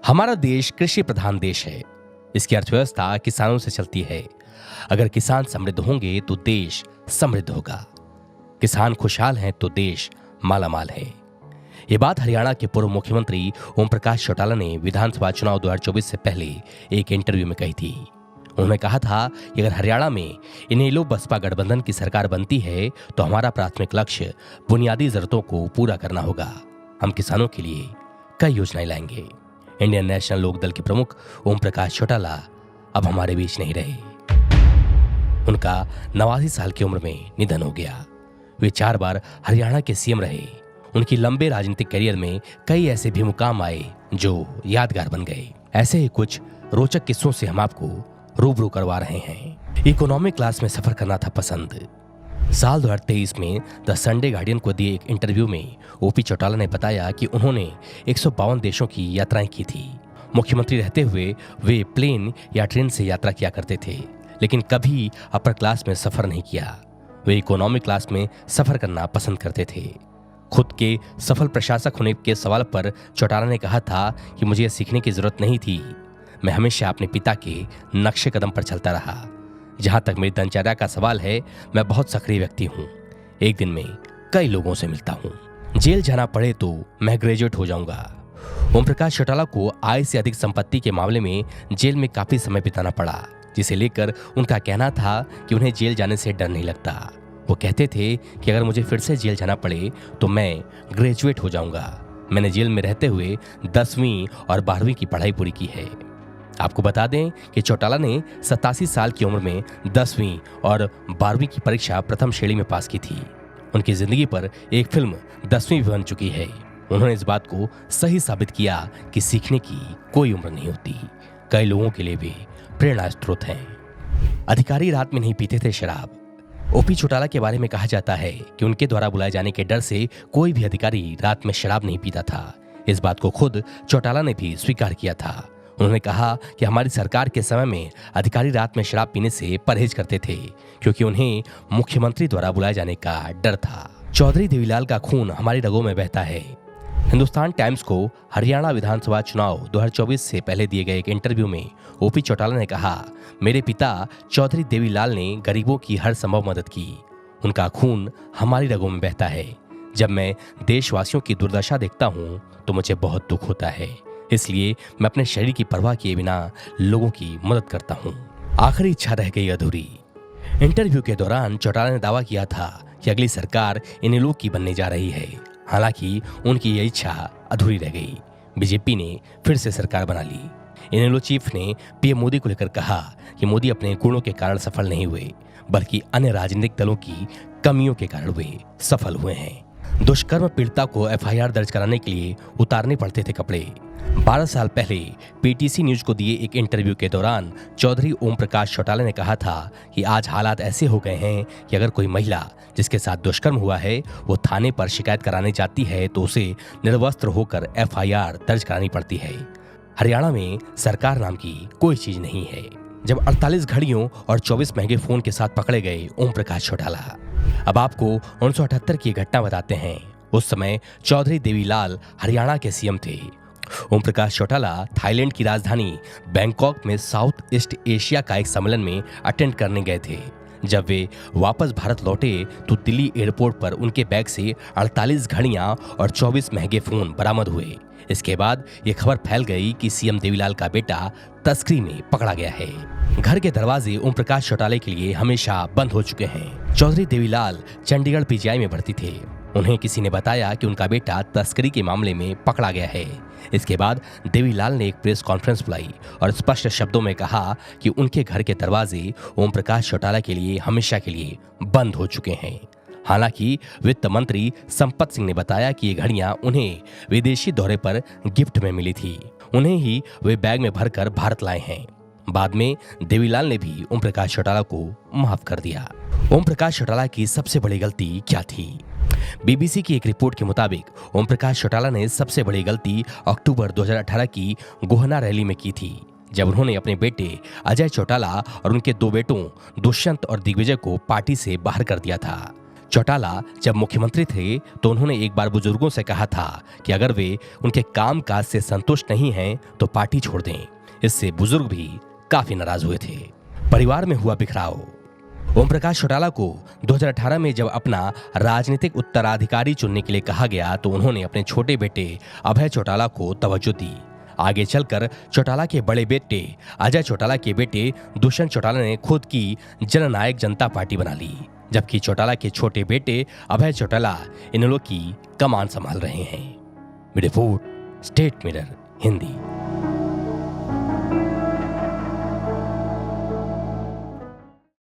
हमारा देश कृषि प्रधान देश है। इसकी अर्थव्यवस्था किसानों से चलती है। अगर किसान समृद्ध होंगे तो देश समृद्ध होगा। किसान खुशहाल हैं तो देश मालामाल है। ये बात हरियाणा के पूर्व मुख्यमंत्री ओम प्रकाश चौटाला ने विधानसभा चुनाव 2024 से पहले एक इंटरव्यू में कही थी। उन्होंने कहा था कि अगर हरियाणा में इनेलो बसपा गठबंधन की सरकार बनती है तो हमारा प्राथमिक लक्ष्य बुनियादी जरूरतों को पूरा करना होगा। हम किसानों के लिए कई योजनाएं लाएंगे। इंडियन नेशनल लोकदल के प्रमुख ओम प्रकाश चौटाला अब हमारे बीच नहीं रहे। उनका 89 साल की उम्र में निधन हो गया। वे 4 बार हरियाणा के सीएम रहे। उनकी लंबे राजनीतिक करियर में कई ऐसे भी मुकाम आए जो यादगार बन गए। ऐसे ही कुछ रोचक किस्सों से हम आपको रूबरू करवा रहे हैं। इकोनॉमिक क्लास में सफर करना था पसंद। साल 2023 में द संडे गार्डियन को दिए एक इंटरव्यू में ओपी चौटाला ने बताया कि उन्होंने 152 देशों की यात्राएं की थी। मुख्यमंत्री रहते हुए वे प्लेन या ट्रेन से यात्रा किया करते थे, लेकिन कभी अपर क्लास में सफर नहीं किया। वे इकोनॉमिक क्लास में सफर करना पसंद करते थे। खुद के सफल प्रशासक होने के सवाल पर चौटाला ने कहा था कि मुझे यह सीखने की जरूरत नहीं थी। मैं हमेशा अपने पिता के नक्शे कदम पर चलता रहा। जहां तक मेरी दिनचर्या का सवाल है, मैं बहुत सक्रिय व्यक्ति हूं। एक दिन में कई लोगों से मिलता हूं। जेल जाना पड़े तो मैं ग्रेजुएट हो जाऊंगा। ओम प्रकाश चौटाला को आय से अधिक संपत्ति के मामले में जेल में काफी समय बिताना पड़ा, जिसे लेकर उनका कहना था कि उन्हें जेल जाने से डर नहीं लगता। वो कहते थे कि अगर मुझे फिर से जेल जाना पड़े तो मैं ग्रेजुएट हो जाऊंगा। मैंने जेल में रहते हुए 10वीं और 12वीं की पढ़ाई पूरी की है। आपको बता दें कि चौटाला ने 87 साल की उम्र में 10वीं और 12वीं की परीक्षा प्रथम श्रेणी में पास की थी। उनकी जिंदगी पर एक फिल्म 10वीं भी बन चुकी है। उन्होंने इस बात को सही साबित किया कि सीखने की कोई उम्र नहीं होती। कई लोगों के लिए वे प्रेरणा स्रोत हैं। अधिकारी रात में नहीं पीते थे शराब। ओपी चौटाला के बारे में कहा जाता है कि उनके द्वारा बुलाए जाने के डर से कोई भी अधिकारी रात में शराब नहीं पीता था। इस बात को खुद चौटाला ने भी स्वीकार किया था। उन्होंने कहा कि हमारी सरकार के समय में अधिकारी रात में शराब पीने से परहेज करते थे, क्योंकि उन्हें मुख्यमंत्री द्वारा बुलाए जाने का डर था। चौधरी देवीलाल का खून हमारी रगों में बहता है। हिंदुस्तान टाइम्स को हरियाणा विधानसभा चुनाव 2024 से पहले दिए गए एक इंटरव्यू में ओपी चौटाला ने कहा, मेरे पिता चौधरी देवीलाल ने गरीबों की हर संभव मदद की। उनका खून हमारी रगों में बहता है। जब मैं देशवासियों की दुर्दशा देखता हूँ तो मुझे बहुत दुख होता है। इसलिए मैं अपने शरीर की परवाह किए बिना लोगों की मदद करता हूँ। आखिरी इच्छा रह गई अधूरी। इंटरव्यू के दौरान चौटाला ने दावा किया था कि अगली सरकार इनेलो की बनने जा रही है। हालांकि उनकी यह इच्छा अधूरी रह गई। बीजेपी ने फिर से सरकार बना ली। इनेलो चीफ ने पीएम मोदी को लेकर कहा कि मोदी अपने गुणों के कारण सफल नहीं हुए, बल्कि अन्य राजनीतिक दलों की कमियों के कारण वे सफल हुए हैं। दुष्कर्म पीड़िता को एफआईआर दर्ज कराने के लिए उतारने पड़ते थे कपड़े। 12 साल पहले पीटीसी न्यूज को दिए एक इंटरव्यू के दौरान चौधरी ओम प्रकाश चौटाला ने कहा था कि आज हालात ऐसे हो गए हैं कि अगर कोई महिला जिसके साथ दुष्कर्म हुआ है वो थाने पर शिकायत कराने जाती है तो उसे निर्वस्त्र होकर एफआईआर दर्ज करानी पड़ती है। हरियाणा में सरकार नाम की कोई चीज नहीं है। जब 48 घड़ियों और 24 महंगे फोन के साथ पकड़े गए ओम प्रकाश चौटाला। अब आपको 1978 की घटना बताते हैं। उस समय चौधरी देवीलाल हरियाणा के सीएम थे। ओम प्रकाश चौटाला थाईलैंड की राजधानी बैंकॉक में साउथ ईस्ट एशिया का एक सम्मेलन में अटेंड करने गए थे। जब वे वापस भारत लौटे तो दिल्ली एयरपोर्ट पर उनके बैग से 48 घड़ियां और 24 महंगे फोन बरामद हुए। इसके बाद ये खबर फैल गई कि सीएम देवीलाल का बेटा तस्करी में पकड़ा गया है। घर के दरवाजे ओम प्रकाश चौटाला के लिए हमेशा बंद हो चुके हैं। चौधरी देवीलाल चंडीगढ़ पीजीआई में भर्ती थे। उन्हें किसी ने बताया कि उनका बेटा तस्करी के मामले में पकड़ा गया है। इसके बाद देवीलाल ने एक प्रेस कॉन्फ्रेंस बुलाई और स्पष्ट शब्दों में कहा कि उनके घर के दरवाजे ओम प्रकाश चौटाला के लिए हमेशा के लिए बंद हो चुके हैं। हालांकि वित्त मंत्री संपत सिंह ने बताया कि ये घड़ियां उन्हें विदेशी दौरे पर गिफ्ट में मिली थी। उन्हें ही वे बैग में भरकर भारत लाए हैं। बाद में देवीलाल ने भी ओम प्रकाश चौटाला को माफ कर दिया। ओम प्रकाश चौटाला की सबसे बड़ी गलती क्या थी? बीबीसी की एक रिपोर्ट के मुताबिक ओम प्रकाश चौटाला ने सबसे बड़ी गलती अक्टूबर 2018 की गोहना रैली में की थी, जब उन्होंने अपने बेटे अजय चौटाला और उनके 2 बेटों दुष्यंत और दिग्विजय को पार्टी से बाहर कर दिया था। चौटाला जब मुख्यमंत्री थे तो उन्होंने एक बार बुजुर्गों से कहा था कि अगर वे उनके कामकाज से संतुष्ट नहीं हैं तो पार्टी छोड़ दें। इससे बुजुर्ग भी काफी नाराज हुए थे। परिवार में हुआ बिखराव। ओम प्रकाश चौटाला को 2018 में जब अपना राजनीतिक उत्तराधिकारी चुनने के लिए कहा गया तो उन्होंने अपने छोटे बेटे अभय चौटाला को तवज्जो दी। आगे चलकर चौटाला के बड़े बेटे अजय चौटाला के बेटे दुष्यंत चौटाला ने खुद की जननायक जनता पार्टी बना ली, जबकि चौटाला के छोटे बेटे अभय चौटाला इन लोगों की कमान संभाल रहे हैं। Report state mirror Hindi.